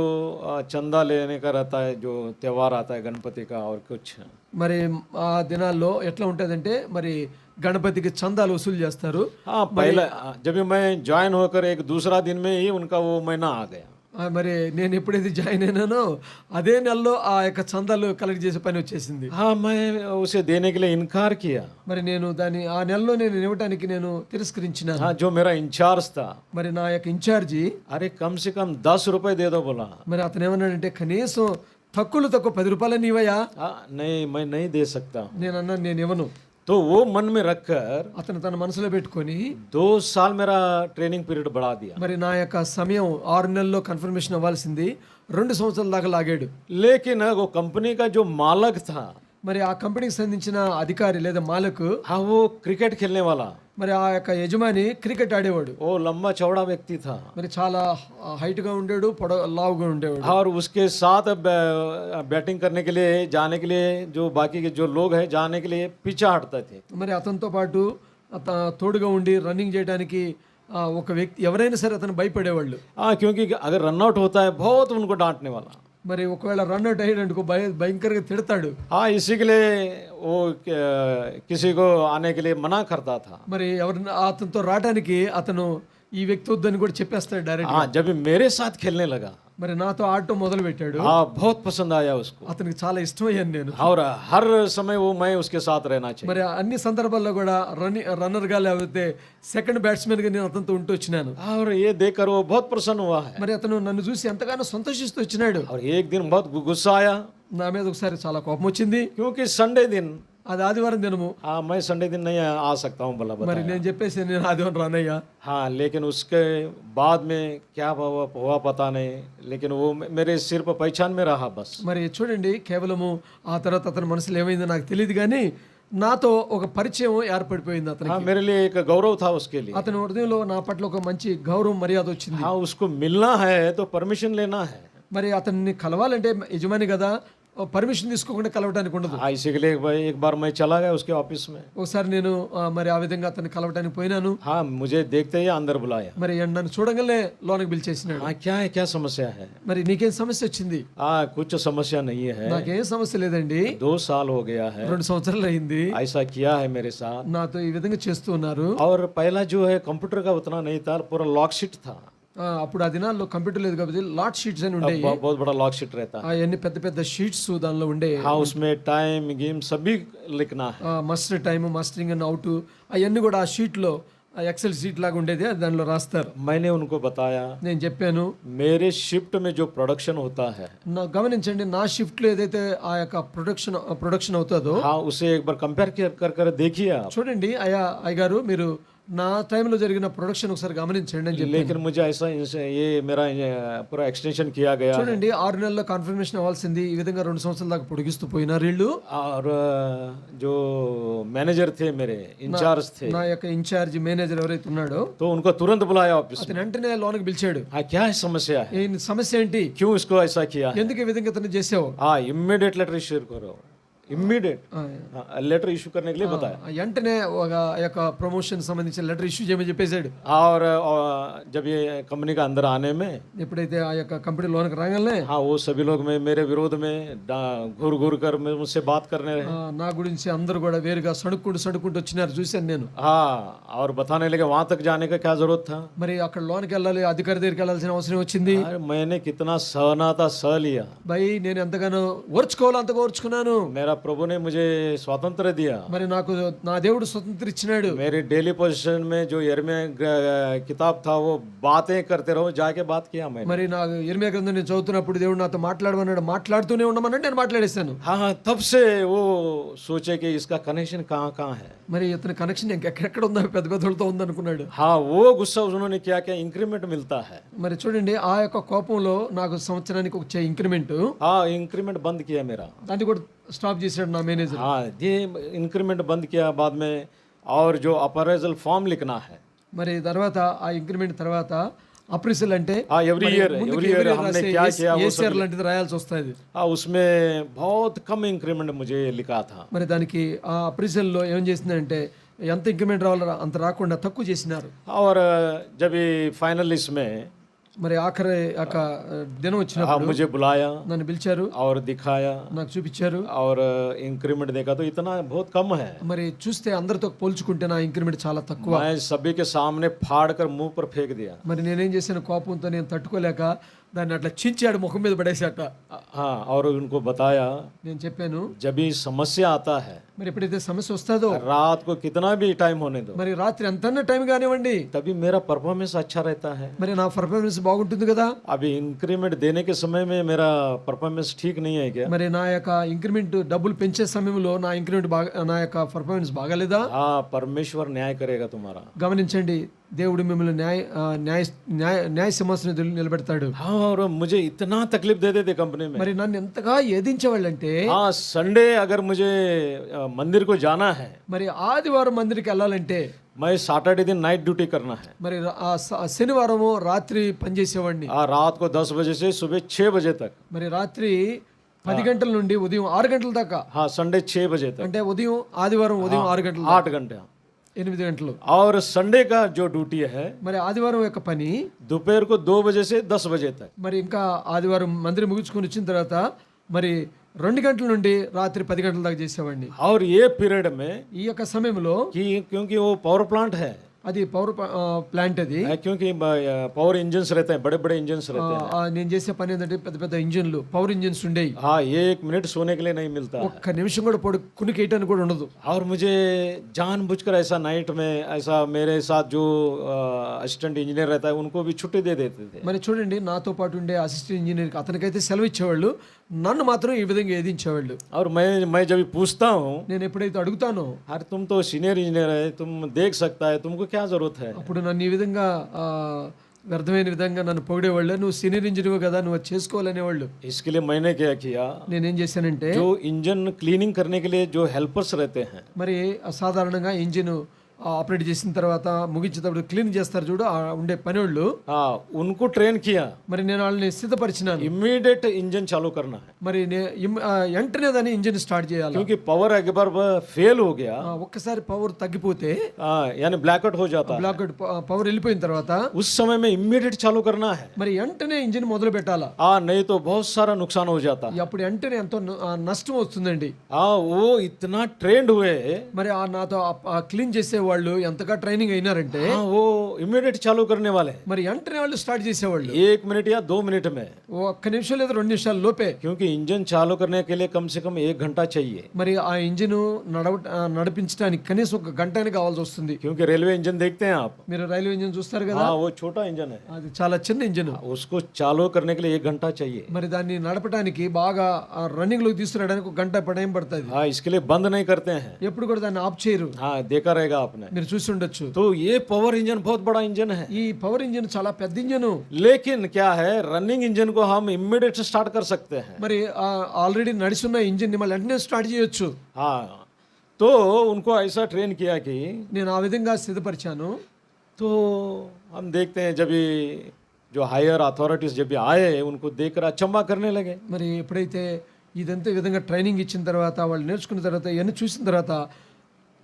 चंदा लेने का रहता है, जो त्योहार आता है गणपति का और कुछ, మరి ఆ దినాల్లో ఎట్లా ఉంటుందంటే మరి గణపతికి చందాలు వసూలు చేస్తారు. हाँ, पहले जब मैं ज्वाइन होकर एक दूसरा दिन में ही उनका वो महीना आ गया। మరి నేను ఎప్పుడైతే జాయిన్ అయినానో అదే నెలలో ఆ యొక్క చందాలు కలెక్ట్ చేసే పని వచ్చేసింది. हाँ, मैं उसे देने के लिए इनकार किया। మరి నేను దాన్ని ఆ నెలలో నేను ఇవ్వడానికి నేను తిరస్కరించినాను. हाँ, जो मेरा इंचार्ज था, మరి నా యొక్క ఇన్ఛార్జి अरे कम से कम 10 रुपए दे दो बोला। మరి అతను ఏమన్నాడంటే కనీసం తక్కువ 10 రూపాయలు నీవయ్యా. हाँ, नहीं, मैं नहीं दे सकता हूँ। నేను అన్నాను నేను ఇవ్వను. तो वो मन में रखकर అతను తన మనసులో పెట్టుకొని 2 साल मेरा ट्रेनिंग पीरियड बढ़ा दिया। మరి నా యొక్క సమయం 6 నెలల్లో కన్ఫర్మేషన్ అవ్వాల్సింది 2 సంవత్సరాల దాకా లాగాడు. लेकिन वो कंपनी का जो मालक था, మరి ఆ కంపెనీకి సంబంధించిన అధికారి లేదా మాలకు, हाँ, वो क्रिकेट खेलने वाला, మరి ఆ యొక్క యజమాని క్రికెట్ ఆడేవాడు. वो लंबा चौड़ा व्यक्ति था మరి చాలా హైట్ గా ఉండేవాడు, లావుగా ఉండేవాడు. और उसके साथ बैटिंग करने के लिए जाने के लिए जो बाकी के जो लोग हैं जाने के लिए पीछे हटते थे। మరి అతనితో పాటు తోడుగా ఉండి రన్నింగ్ చేయడానికి ఒక వ్యక్తి ఎవరైనా సరే అతను భయపడేవాళ్ళు. हाँ, क्योंकि अगर रन आउट होता है बहुत उनको डांटने वाला। మరి ఒకవేళ రన్ అవుట్ అయ్యాడనుకో భయంకరంగా తిడతాడు. हाँ, इसी के लिए वो किसी को आने के लिए मना करता था। మరి ఎవరైనా అతనితో రావడానికి అతను ఈ వ్యక్తి వద్దని కూడా చెప్పేస్తాడు డైరెక్ట్. हाँ, जब मेरे साथ खेलने लगा, మరి నాతో ఆడటం మొదలు పెట్టాడు. हाँ, बहुत पसंद आया उसको అతనికి చాలా ఇష్టమయ్యాను నేను. और हर समय वो मैं उसके साथ रहना चाहिए। మరి అన్ని సందర్భాల్లో కూడా రన్నర్ గా లేకపోతే సెకండ్ బ్యాట్స్మెన్ గా నేను అతనితో ఉంటూ వచ్చినాను. और ये देखकर वो बहुत प्रसन्न हुआ है। మరి అతను నన్ను చూసి ఎంతగానో సంతోషిస్తూ వచ్చినాడు. और एक दिन बहुत गुस्सा आया, నా మీద ఒకసారి చాలా కోపం వచ్చింది. क्योंकि संडे दिन అది ఆదివారం దినము. हाँ मैं संडे दिन नहीं आ सकता हूँ बोला మరి बताया। నేను చెప్పేసి నేను ఆదివారం రానయ్యా. हाँ लेकिन उसके बाद में क्या हुआ पता नहीं, लेकिन वो मेरे सिर पर पहचान में रहा बस। మరి చూడండి, కేవలము ఆ తర్వాత అతని మనసులో ఏమైందో నాకు తెలియదు కానీ నాతో ఒక పరిచయం ఏర్పడిపోయింది అతనికి. हाँ मेरे लिए एक गौरव था उसके लिए। అతని హృదయంలో నా పట్ల ఒక మంచి గౌరవం మర్యాద వచ్చింది. हाँ उसको मिलना है तो परमिशन लेना है। మరి అతన్ని కలవాలంటే యజమాని కదా, పర్మిషన్ తీసుకోకుండా కలవటానికి ఉండదు. हाँ इसी के लिए एक बार मैं चला गया उसके ऑफिस में। ఒకసారి నేను మరి ఆ విధంగా అతన్ని కలవటానికి పోయినాను. हाँ मुझे देखते ही अंदर बुलाया। మరి నన్ను చూడగానే లోనికి పిలిచేసినాడు. हाँ क्या है, क्या समस्या है? మరి నీకేం సమస్య వచ్చింది? हाँ कुछ समस्या नहीं है, నాకేం సమస్య లేదండి. 2 साल हो गया है 2 సంవత్సరాలు అయింది ऐसा किया है मेरे साथ। నాతో ఈ విధంగా చేస్తూ ఉన్నారు. और पहला जो है कंप्यूटर का उतना नहीं था, पूरा लॉक शीट था। అప్పుడు ఆ దినాల్లో కంప్యూటర్ లేదు కాబట్టి లాట్ షీట్స్ అని ఉండేవి. बहुत बड़ा लॉक शीट रहता है। అవన్నీ పెద్ద పెద్ద షీట్స్ దానిలో ఉండే. हाँ उसमें टाइम गेम सभी लिखना है। మస్టర్ టైమ్, మస్టరింగ్ అండ్ అవుట్ అవన్నీ కూడా ఆ షీట్ లో ఎక్సెల్ షీట్ లాగా ఉండేది, అది దానిలో రాస్తారు. मैंने उनको बताया నేను చెప్పాను, मेरे शिफ्ट में जो प्रोडक्शन होता है, గమనించండి, నా షిఫ్ట్ లో ఏదైతే ఆ యొక్క ప్రొడక్షన్ అవుతుందో हाँ उसे एक बार कंपेयर कर देखिए आप। చూడండి. అయ్యగారు మీరు నా టైంలో జరిగిన ప్రొడక్షన్ ఒకసారి గమనించండి అని చెప్పి. लेकिन मुझे ऐसा ये मेरा पूरा एक्सटेंशन किया गया है। చూడండి, 6 నెలల్లో కన్ఫర్మేషన్ అవ్వాల్సింది ఈ విధంగా 2 సంవత్సరాల దాకా పొడిగిస్తూ పోయినారు వీళ్ళు. और जो मैनेजर थे मेरे इंचार्ज थे, నా యొక్క ఇన్ఛార్జ్ మేనేజర్ ఎవరైతే ఉన్నాడో तो उनको तुरंत बुलाया ऑफिस में। అతను వెంటనే లోనికి పిలిచాడు. हाँ क्या है समस्या है, ఈ సమస్య ఏంటి, क्यों इसको ऐसा किया है? ఎందుకు ఈ విధంగా అతను చేసావు? हाँ इमीडिएट लेटर इश्यू करो, इमीडिएट लेटर इशू करने के लिए बताया। వెంటనే ఒక యొక్క ప్రమోషన్ సంబంధించిన లెటర్ ఇష్యూ చేయమని చెప్పేశాడు. और जब ये कंपनी का अंदर आने में, ఎప్పుడైతే ఆ యొక్క కంపెనీ లోనికి రాగానే हाँ वो सभी लोग मेरे विरोध में घूर घूर कर मुझसे बात करने रहे। నా గురించి అందరూ కూడా వేరుగా సణుక్కుంటూ వచ్చినారు, చూశాను నేను. हाँ और बताने लगे वहां तक जाने का क्या जरूरत था। మరి అక్కడ లోనికి వెళ్ళాలి, అధికారి దగ్గరికి వెళ్ళాల్సిన అవసరం వచ్చింది. अरे मैंने कितना सहना था, सह लिया। భయ్ నేను ఎంతగానో ఓర్చుకోవాలో అంతగా ఓర్చుకున్నాను. मेरा प्रभु ने मुझे स्वातंत्र दिया। మరి నాకు నా దేవుడు స్వతంత్ర ఇచ్చినాడు. मेरी डेली पोजीशन में जो यिर्मयाह किताब था वो बातें करते रहो, जाके बात किया मैंने। మరి నా ఇర్మియా గ్రంథం నేను చదువుతున్నప్పుడు దేవుడు నాతో మాట్లాడమన్నాడు, మాట్లాడుతూనే ఉండమన్నాడు, నేను మాట్లాడేశాను. हाँ तब से वो सोचे कि इसका कनेक्शन कहाँ है। మరి ఇతని కనెక్షన్ ఎక్కడెక్కడ ఉందో పెద్ద పెద్దలతో ఉందనుకున్నాడు. हाँ वो गुस्सा उन्होंने क्या क्या इंक्रीमेंट मिलता है। మరి చూడండి, ఆ యొక్క కోపంలో నాకు సంవత్సరానికి వచ్చే ఇంక్రిమెంట్ हाँ इंक्रीमेंट बंद किया मेरा। దాన్ని కూడా స్టాప్ చేశాడు నా మేనేజర్. हाँ ये इंक्रीमेंट बंद किया बाद में, और जो अप्रेजल फॉर्म लिखना है। మరి తర్వాత ఆ ఇంక్రిమెంట్ తర్వాత అప్రిసల్ అంటే हाँ एवरी ईयर हमने क्या किया वो ఏసీఆర్ లాంటిది రాయాల్సి వస్తుంది. हाँ उसमें बहुत कम इंक्रीमेंट मुझे लिखा था। మరి దానికి ఆ అప్రిసల్ లో ఏం చేసిందంటే ఎంత ఇంక్రిమెంట్ రావాలో అంత రాకుండా తక్కువ చేసినారు. और जब ये फाइनल इसमें మరి ఆఖరి యొక్క దినం వచ్చినప్పుడు मुझे बुलाया నన్ను పిలిచారు, और दिखाया నాకు చూపించారు. और इंक्रीमेंट देखा तो इतना बहुत कम है। మరి చూస్తే అందరితో పోల్చుకుంటే నా ఇంక్రిమెంట్ చాలా తక్కువ. मैं सभी के सामने फाड़ कर मुंह पर फेंक दिया। మరి నేనేం చేశాను, కోపంతో నేను తట్టుకోలేక దాన్ని అట్లా చించాడు, ముఖం మీద పడేసాట. हाँ और उनको बताया నేను చెప్పాను, जब ये समस्या आता है, మరి ఎప్పుడైతే సమస్య వస్తుందో रात को कितना भी टाइम होने दो, మరి రాత్రి ఎంతన్నా టైం కానివ్వండి, तभी मेरा परफॉर्मेंस अच्छा रहता है। మరి నా పర్ఫార్మెన్స్ బాగుంటుంది కదా. अभी इंक्रीमेंट देने के समय में मेरा परफॉर्मेंस ठीक नहीं है क्या? మరి నా యొక్క ఇంక్రిమెంట్ డబ్బులు పెంచే సమయంలో నా ఇంక్రిమెంట్ బాగా, నా యొక్క పర్ఫార్మెన్స్ బాగాలేదా? हाँ परमेश्वर न्याय करेगा तुम्हारा। గమనించండి, దేవుడు మిమ్మల్ని న్యాయ సింహాసనం ఎదురు నిలబెడతాడు. हाँ और मुझे इतना तकलीफ दे देते कंपनी में। మరి నన్ను ఎంతగా ఏదించేవాళ్ళంటే, हाँ संडे अगर मुझे मंदिर को जाना है, మరి ఆదివారం మందిరికి వెళ్ళాలంటే मैं सैटरडे दिन नाइट ड्यूटी करना है। మరి ఆ శనివారము రాత్రి పనిచేసేవాడిని. रात को 10 बजे से सुबह 6 बजे तक। మరి రాత్రి 10 గంటల నుండి ఉదయం 6 గంటల దాకా, हाँ संडे 6 बजे तक, అంటే ఉదయం ఆదివారం ఉదయం 6 గంటలు 8 घंटे। 8 గంటలు. और संडे का जो ड्यूटी है మరి ఆదివారం యొక్క పని दोपहर को 2 बजे से 10 बजे तक। మరి ఇంకా ఆదివారం మందిరం ముగించుకొని వచ్చిన తర్వాత మరి 2 గంటల నుండి రాత్రి 10 గంటల దాకా చేసేవాడిని. और ये पीरियड में ఈ యొక్క సమయంలో क्योंकि वो पावर प्लांट है, అది పవర్ ప్లాంట్ అది. क्योंकि पावर इंजन्स रहते हैं, बड़े बड़े इंजन्स रहते हैं। నేను చేసే పని ఏంటంటే పెద్ద పెద్ద ఇంజిన్లు, పవర్ ఇంజిన్స్ ఉండేవి. हाँ 1 मिनट सोने के लिए नहीं मिलता है। ఒక్క నిమిషం కూడా కునికేయటానికి కూడా ఉండదు. और मुझे जानबूझकर ऐसा नाइट में ऐसा मेरे साथ जो असिस्टेंट इंजीनियर रहता है उनको भी छुट्टी दे देते थे। మరి చూడండి, నాతో పాటు ఉండే అసిస్టెంట్ ఇంజనీర్ అతనికైతే సెలవు ఇచ్చేవాళ్ళు, నన్ను మాత్రం ఈ విధంగా వేధించేవాళ్ళు. और मैं जब पूछता हूँ, నేను ఎప్పుడైతే అడుగుతానో अरे तुम तो सीनियर इंजीनियर है, तुम देख सकता है, तुमको क्या जरूरत है? అప్పుడు నన్ను ఈ విధంగా వ్యర్థమైన విధంగా నన్ను పొగిడేవాళ్ళు. నువ్వు సీనియర్ ఇంజనీర్ కదా, నువ్వు అది చేసుకోవాలనేవాళ్ళు. इसके लिए मैंने क्या किया, నేనేం చేశానంటే जो इंजन क्लीनिंग करने के लिए जो हेल्पर्स रहते हैं, మరి సాధారణంగా ఇంజిన్ ఆపరేట్ చేసిన తర్వాత ముగించేటప్పుడు క్లీన్ చేస్తారు చూడు, ఆ ఉండే పనివాళ్ళు, हाँ उनको ट्रेन किया, మరి నేను వాళ్ళని సిద్ధపరిచినాను. इमीडिएट इंजन चालू करना है, మరి వెంటనే దాన్ని ఇంజిన్ స్టార్ట్ చేయాలి. क्योंकि पावर एक बार फेल हो गया, ఒక్కసారి పవర్ తగ్గిపోతే, यानी బ్లాక్అవుట్ हो जाता है, బ్లాక్ పవర్ వెళ్ళిపోయిన తర్వాత उस समय में इमीडिएट चालू करना है, మరి వెంటనే ఇంజిన్ మొదలు పెట్టాలా. नहीं तो बहुत सारा नुकसान हो जाता है। అప్పుడు వెంటనే ఎంతో నష్టం వస్తుందండి. वो इतना ट्रेंड हुए, మరి నాతో క్లీన్ చేసే వాళ్ళు ఎంతగా ట్రైనింగ్ అయినారంటే, वो इमीडिएट चालू करने वाले हैं, మరి వెంటనే వాళ్ళు స్టార్ట్ చేసేవాళ్ళు 1 मिनट या 2 मिनट में, ఒక్క నిమిషం లేదా 2 నిమిషాల లోపే. क्योंकि इंजन चालू करने के लिए कम से कम 1 घंटा चाहिए, మరి ఆ ఇంజిన్ నడిపించడానికి కనీసం 1 గంట అయినా కావాల్సి వస్తుంది. क्योंकि रेलवे इंजन देखते हैं आप, మీరు రైల్వే ఇంజిన్ చూస్తారు కదా, वो छोटा इंजन है, అది చాలా చిన్న ఇంజిన్. उसको चालू करने के लिए 1 घंटा चाहिए, మరి దాన్ని నడపడానికి బాగా రన్నింగ్ లోకి తీసుకురావడానికి 1 గంట టైం పడుతుంది. इसके लिए बंद नहीं करते हैं, ఎప్పుడు కూడా దాన్ని ఆఫ్ చేయరు. देखा रहेगा आपने, మీరు చూసి ఉండొచ్చు. तो ये पावर इंजन बहुत बड़ा इंजन है, ఈ పవర్ ఇంజిన్ చాలా పెద్ద ఇంజిన్. लेकिन क्या है, रनिंग इंजन को हम इमीडिएट स्टार्ट कर सकते हैं, మరి ఆల్రెడీ నడుస్తున్న ఇంజిన్ ని మళ్ళీ వెంటనే స్టార్ట్ చేయొచ్చు. तो उनको ऐसा ट्रेन किया कि, నేను ఆ విధంగా సిద్ధపరిచాను. तो हम देखते हैं जब जो हायर अथॉरिटीज जब आए, उनको देखकर अचंबा करने लगे, మరి ఎప్పుడైతే ఇదంతా ఈ విధంగా ట్రైనింగ్ ఇచ్చిన తర్వాత, వాళ్ళు నేర్చుకున్న తర్వాత, ఇవన్నీ చూసిన తర్వాత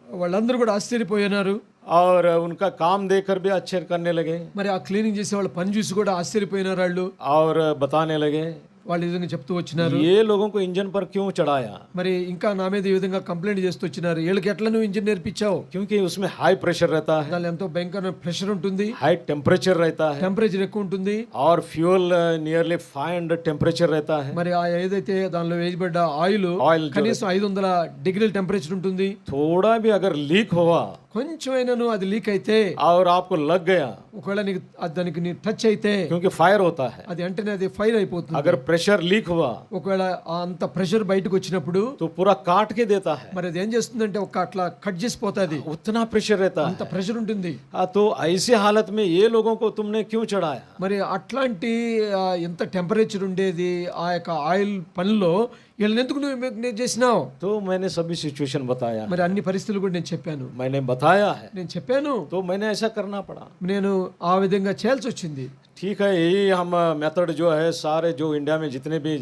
వాళ్ళందరూ కూడా ఆశ్చర్యపోయినారు. और उनका काम देखकर भी आश्चर्य करने लगे, మరి ఆ క్లీనింగ్ చేసే వాళ్ళ పని చూసి కూడా ఆశ్చర్యపోయినారు వాళ్ళు. और बताने लगे, వాళ్ళు ఈ విధంగా చెప్తూ వచ్చినారు, ये लोगों को इंजन पर क्यों चढ़ाया, మరి ఇంకా నా మీద ఈ విధంగా కంప్లైంట్ చేస్తూ వచ్చినారు. వీళ్ళకి ఎట్లా నువ్వు ఇంజిన్ నేర్పించావు? क्योंकि उसमें हाई प्रेशर रहता है, దానిలో ఎంతో భయంకరమైన ప్రెషర్ ఉంటుంది, हाई टेम्परेचर रहता है, టెంపరేచర్ ఎక్కువ ఉంటుంది, और फ्यूल नियरली 500 टेम्परेचर रहता है, మరి ఆ ఏదైతే దానిలో వేయబడ్డ ఆయిల్ ऑयल కనీసం 500 డిగ్రీల టెంపరేచర్ ఉంటుంది. थोड़ा भी अगर लीक हुआ కొంచెమైనాను అది లీక్ అయితే, और आपको लग गया, ఒకవేళ నీకు దానికి నీ టచ్ అయితే, क्योंकि फायर होता है, అది వెంటనే అది ఫైర్ అయిపోతుంది. अगर प्रेशर लीक हुआ ఒకవేళ అంత ప్రెషర్ బయటకు వచ్చినప్పుడు तो पूरा काट के देता है, మరి అది ఏం చేస్తుందంటే ఒక అట్లా కట్ చేసిపోతుంది. उतना प्रेशर रहता है, అంత ప్రెషర్ ఉంటుంది. तो ऐसी हालत में ये लोगों को तुमने क्यों चढ़ाया, మరి అట్లాంటి ఎంత టెంపరేచర్ ఉండేది ఆ యొక్క ఆయిల్ పనిలో వీళ్ళని ఎందుకు నువ్వు చేసినావు? तो मैंने सभी सिचुएशन बताया, మరి అన్ని పరిస్థితులు కూడా నేను చెప్పాను. मैंने बताया है, నేను చెప్పాను, तो मैंने ऐसा करना पड़ा। నేను ఆ విధంగా చేయాల్సి వచ్చింది. ठीक है, यही हम मेथड जो है सारे जो इंडिया में जितने भी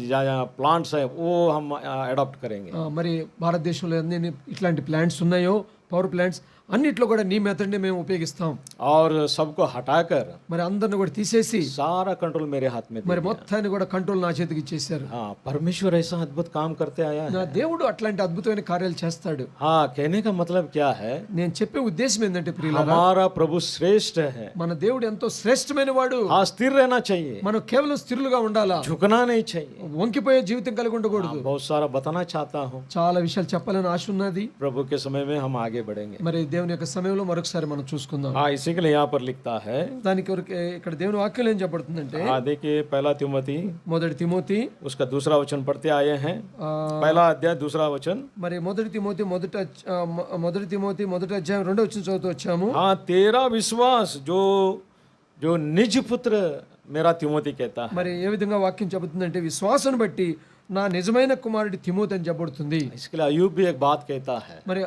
प्लांट्स हैं वो हम अडॉप्ट करेंगे। మరి భారతదేశంలో ఎన్ని ఇట్లాంటి ప్లాంట్స్ ఉన్నాయో, పవర్ ప్లాంట్స్ అన్నిట్లో కూడా నీ మెథడ్ని మేము ఉపయోగిస్తాం. और सबको हटाकर మరి అందరిని కూడా తీసేసి सारा कंट्रोल मेरे हाथ में మరి మొత్తాన్ని కూడా కంట్రోల్ నా చేతికి ఇచ్చేశారు. हाँ, परमेश्वर ऐसा अद्भुत काम करते आया నా है। దేవుడు అట్లాంటి అద్భుతమైన కార్యాలు చేస్తాడు. हाँ, कहने का मतलब क्या है, నేను చెప్పే ఉద్దేశం ఏంటంటే ప్రియులారా, हमारा प्रभु श्रेष्ठ है। మన దేవుడు ఎంతో శ్రేష్టమైన వాడు. हाँ, स्थिर रहना चाहिए, మనం కేవలం స్థిరులుగా ఉండాలా, झुकना नहीं चाहिए। వంకిపోయే జీవితం కలిగి ఉండకూడదు. बहुत सारा बताना चाहता हूँ, చాలా విషయాలు చెప్పాలని ఆశ ఉన్నది. प्रभु के समय में हम आगे बढ़ेंगे। మరి దేవుని యొక్క సమయంలో మరొకసారి మనం చూసుకుందాం. हाँ, इसी के लिए यहाँ पर लिखता है, దానికి ఇక్కడ దేవుని వాక్యం ఏం చెప్పబడుతుందంటే, हाँ देखिए, पहला तिमोथी మొదటి తిమోతి उसका दूसरा वचन पढ़ते आए हैं, ఆ, पहला अध्याय दूसरा वचन। మరి మొదటి తిమోతి మొదటి అధ్యాయం 2వ వచనం చదువుతూ వచ్చాము. हाँ, तेरा विश्वास जो जो निज पुत्र मेरा तिमोथी कहता है। మరి ఏ విధంగా వాక్యం చెబుతుందంటే, విశ్వాసాన్ని బట్టి నా నిజమైన కుమారుడి తిమోతి అని చెప్పబడుతుంది. इसके लिए अयूब भी एक बात कहता है, మరి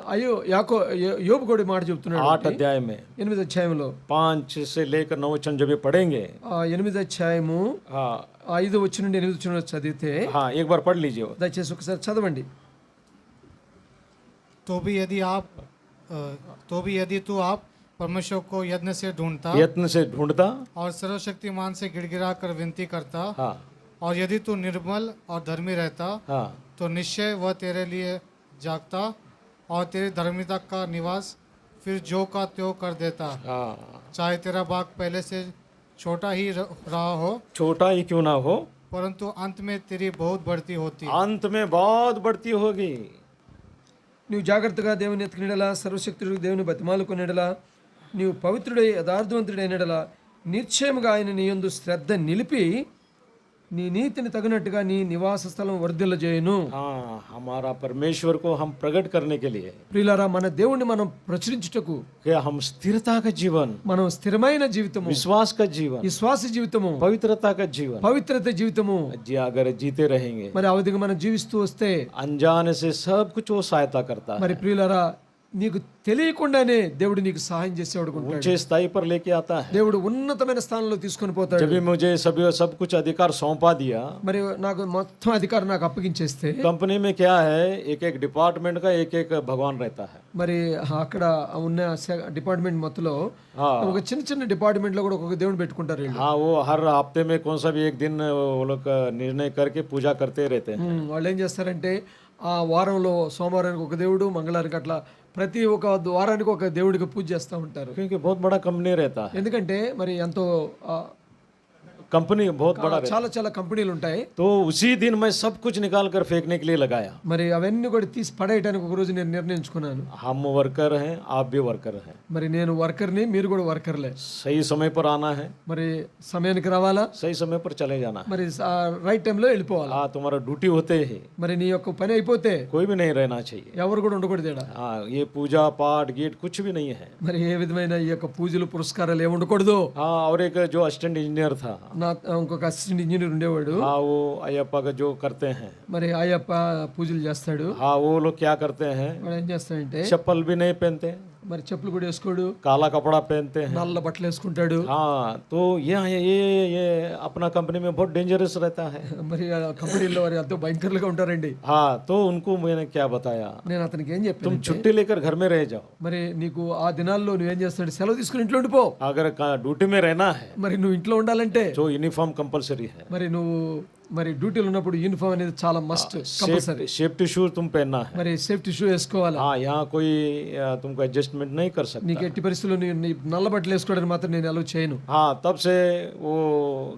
యోబు కూడా మాట చెబుతున్నాడు. 8 अध्याय में 8వ అధ్యాయంలో 5 से लेकर 9 वचन जब ये पढ़ेंगे, 8వ అధ్యాయము हाँ 5వ వచనం నుండి 8వ వచనం చదివితే, हाँ एक बार पढ़ लीजिए। దయచేసి ఒకసారి చదవండి. तो भी यदि तू आप परमेश्वर को यत्न से ढूंढता यत्न से ढूंढता और सर्वशक्तिमान से गिड़गिड़ा कर विनती करता, हाँ और यदि तू निर्मल और धर्मी रहता, हाँ तो निश्चय वह तेरे लिए जागता और तेरी धर्मिता का निवास फिर जो का त्यों कर देता, हाँ, चाहे तेरा भाग पहले से छोटा ही रहा हो, छोटा ही क्यों ना हो, परंतु अंत में तेरी बहुत बढ़ती होती। अंत में बहुत बढ़ती होगी। నీవు జాగ్రత్తగా దేవుని ఎత్తుకునేడలా, సర్వశక్తుడు దేవుని బతిమాలుకునేడలా, నీవు పవిత్రుడై యథార్థవంతుడైనడలా, నిశ్చయముగా ఆయన నీ యందు శ్రద్ధ నిలిపి నీ నీతిని తగినట్టుగా నీ నివాస స్థలం వర్ధిల్లజేయును. हाँ, हमारा परमेश्वर को हम प्रकट करने के लिए ప్రియులారా, మన దేవుణ్ణి మనం ప్రచురించుటకు कि हम स्थिरता का जीवन, మనం స్థిరమైన జీవితము, विश्वास का जीवन, విశ్వాస జీవితము, पवित्रता का जीवन పవిత్రత జీవితము जी अगर जीते रहेंगे, మరి ఆ విధంగా మనం జీవిస్తూ వస్తే अनजाने से सब कुछ वो सहायता करता है, మరి ప్రియులారా, నీకు తెలియకుండానే దేవుడు నీకు సహాయం చేసేవాడు ఉంటాడు. ऊंचे स्थाई पर लेके आता है. దేవుడు ఉన్నతమైన స్థానంలో తీసుకొని పోతాడు. जब भी मुझे सब कुछ अधिकार सौंपा दिया, మరి నాకు మొత్తం అధికారం నాకు అప్పగించేస్తే कंपनी में क्या है, एक एक डिपार्टमेंट का एक एक भगवान रहता है. మరి అక్కడ ఉన్న డిపార్ట్మెంట్ మొత్తంలో हाँ ఒక చిన్న చిన్న డిపార్ట్మెంట్ లో కూడా ఒక దేవుడు పెట్టుకుంటారు వీళ్ళు. हाँ, वो हर हफ्ते में कौन सा भी एक दिन वो लोग निर्णय करके पूजा करते रहते हैं. వాళ్ళు ఏం చేస్తారంటే ఆ వారంలో సోమవారానికి ఒక దేవుడు, మంగళవారానికి అట్లా ప్రతి ఒక వారానికి ఒక దేవుడికి పూజ చేస్తూ ఉంటారు. क्योंकि बहुत बड़ा कंपनी रहता है, ఎందుకంటే మరి ఎంతో कंपनी बहुत बड़ा रहता చాలా చాలా కంపెనీలు ఉంటాయి. है. तो उसी दिन मैं सब कुछ निकाल कर फेंकने के लिए लगाया. మరి అవన్నీ కూడా తీసి పడేయడానికి ఒక రోజు నేను నిర్ణయించుకున్నాను. हम वर्कर हैं, आप भी वर्कर हैं. మరి నేను వర్కర్ని, మీరు కూడా వర్కర్లే. सही समय पर आना है, మరి సమయానికి రావాలా, सही समय पर चले जाना है. మరి రైట్ టైంలో వెళ్ళిపోవాలా. हाँ, तुम्हारा ड्यूटी होते ही మరి నీ యొక్క పని అయిపోతే कोई भी नहीं रहना चाहिए. ఎవరు కూడా ఉండకూడదు ఈడ. हाँ, ये पूजा पाठ गीट कुछ भी नहीं है. మరి ఏ విధమైన ఈ యొక్క పూజలు పురస్కారాలు ఏమి ఉండకూడదు. हाँ, और एक जो असिस्टेंट इंजीनियर था, నా ఇంకొక అసిస్టెంట్ ఇంజనీర్ ఉండేవాడు. हाँ, वो अयप्पा का जो करते हैं, మరి ఆయప్ప పూజలు చేస్తాడు. हाँ, वो लोग क्या करते हैं, వాడు ఏం చేస్తాడంటే चप्पल भी नहीं पहनते, మరి చెప్పులు కూడా వేసుకోడు, काला कपड़ा पहनते हैं. నల్ల బట్టలు వేసుకుంటాడు. हाँ, तो ये अपना कंपनी में बहुत डेंजरस रहता है. మరి ఆ కంపెనీలో వారు ఎంతో భయంకరంగా ఉంటారండి. हाँ, तो उनको मैंने क्या बताया, నేను అతనికి ఏం చెప్పాను, तुम छुट्टी लेकर घर में रह जाओ. మరి నీకు ఆ దినాల్లో నువ్వేం చేస్తాడు, సెలవు తీసుకుని ఇంట్లో ఉండిపో. अगर ड्यूटी में रहना है మరి నువ్వు ఇంట్లో ఉండాలంటే तो यूनिफॉर्म कंपलसरी है. మరి నువ్వు మరి డ్యూటీలో ఉన్నప్పుడు యూనిఫామ్ అనేది చాలా మస్ట్, కంపల్సరీ. सेफ्टी शूज तुम पहनना है. మరి సేఫ్టీ షూ వేసుకోవాలా. हाँ, यहाँ कोई तुमको एडजस्टमेंट नहीं कर सकता. నీకు ఎట్టి పరిస్థితుల్లో నీ నల్ల బట్టలు వేసుకోవడానికి మాత్రం నేను అలౌ చేయను. हाँ, तब से वो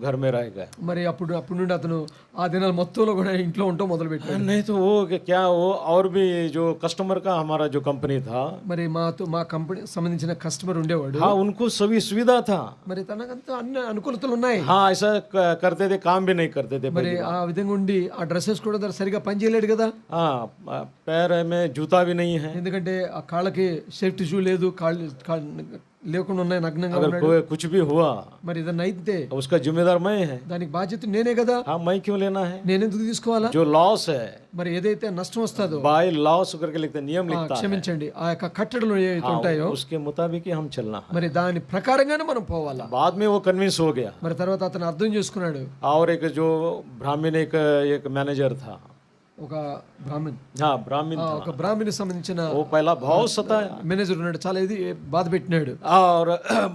घर में रह गए. మరి అప్పుడు నుండి అతను ఆ దినాలు మొత్తంలో కూడా ఇంట్లో ఉండటం మొదలు పెట్టాడు. नहीं तो वो क्या, वो और भी जो कस्टमर का हमारा जो कंपनी था, మరి మా కంపెనీ సంబంధించిన కస్టమర్ ఉండేవాడు. हाँ, उनको सभी सुविधा था. మరి తనకంతా అన్ని అనుకూలతలు ఉన్నాయి. हाँ, ऐसा करते थे, काम भी नहीं करते थे. మరి ఆ విధంగా ఉండి ఆ డ్రెస్సెస్ కూడా సరిగా పని చేయలేడు కదా. हाँ, पैर में जूता भी नहीं है. ఎందుకంటే ఆ కాళ్ళకి సేఫ్టీ షూ లేదు, కాళ్ళు లేకుండా ఉన్నాయి, నగ్నంగా अगर ఉన్నాడు. कोई कुछ भी हुआ మరి ఏదన్నా అయితే उसका जिम्मेदार मैं है. దానికి బాధ్యత నేనే కదా. हाँ, मैं क्यों लेना है. నేను ఎందుకు తీసుకోవాలా. जो लॉस है, మరి ఏదైతే నష్టం వస్తుందో, बाय लॉस करके लिखते नियम लिखता है, క్షమించండి, ఆ యొక్క కట్టడలు ఏవైతే ఉంటాయో उसके मुताबिक ही हम चलना है. మరి దాని ప్రకారంగానే మనం పోవాలా. बाद में वो कन्विंस हो गया. మరి తర్వాత అతను అర్థం చేసుకున్నాడు. और एक जो ब्राह्मण एक मैनेजर था, ఒక బ్రాహ్మణ్, हाँ ब्राह्मण था, ఒక బ్రాహ్మణి సంబంధించిన वो पहला बहुत सताया. మేనేజర్ ఉన్నాడు, చాలా ఇది బాధ పెట్టినాడు. और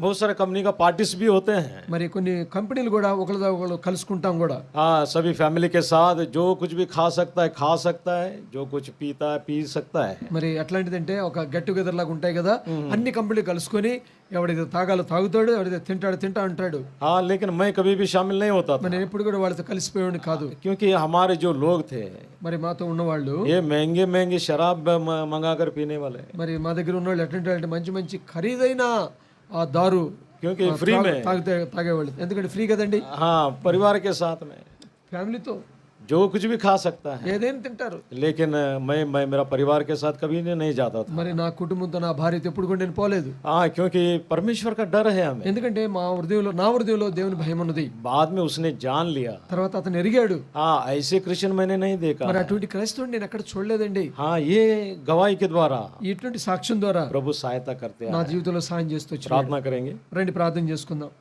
बहुत सारे कंपनी का पार्टीज भी होते हैं. మరి కొన్ని కంపెనీలు కూడా ఒకళ్ళు కలుసుకుంటాం కూడా. हाँ, सभी फैमिली के साथ जो कुछ भी खा सकता है, जो कुछ पीता है पी सकता है. మరి ఎట్లాంటిదంటే ఒక గెట్ టుగెదర్ లాగా ఉంటాయి కదా, అన్ని కంపెనీలు కలుసుకొని ఎవడైతే తాగాలో తాగుతాడు, ఎవడైతే తింటా అంటాడు. हाँ, लेकिन मैं कभी भी शामिल नहीं होता था, మరి నేను ఎప్పుడు కూడా వాళ్ళతో కలిసిపోయేవాడిని కాదు. क्योंकि हमारे जो लोग थे మరి మాతో ఉన్నవాళ్ళు, ये महंगे शराब मंगा कर पीने वाले, మరి మా దగ్గర ఉన్న వాళ్ళు ఎట్లాంటి మంచి ఖరీదైన ఆ దారు क्योंकि फ्री में, తాగేవాళ్ళు. ఎందుకంటే ఫ్రీ కదండి. हाँ, परिवार के साथ में ఫ్యామిలీతో जो कुछ भी खा सकता है. ఏదైనా తింటారు. लेकिन मैं मेरा परिवार के साथ कभी नहीं जाता था. మరి నా కుటుంబంతో, నా భార్యతో ఎప్పుడు కూడా నేను పోలేదు. हाँ, क्योंकि परमेश्वर का डर है हमें. ఎందుకంటే నా హృదయంలో దేవుని భయం ఉన్నది. बाद में उसने जान लिया. తర్వాత అతను ఎరిగాడు. हाँ, ऐसे क्रिश्चियन मैंने नहीं देखा. మరి అటువంటి క్రైస్తవుని నేను ఎక్కడ చూడలేదండి. हाँ, ये गवाही के द्वारा ఇటువంటి సాక్ష్యం ద్వారా प्रभु सहायता करते నా हैं. జీవితంలో సాయం చేస్తూ వచ్చాడు. प्रार्थना करेंगे. రండి ప్రార్థన చేసుకుందాం.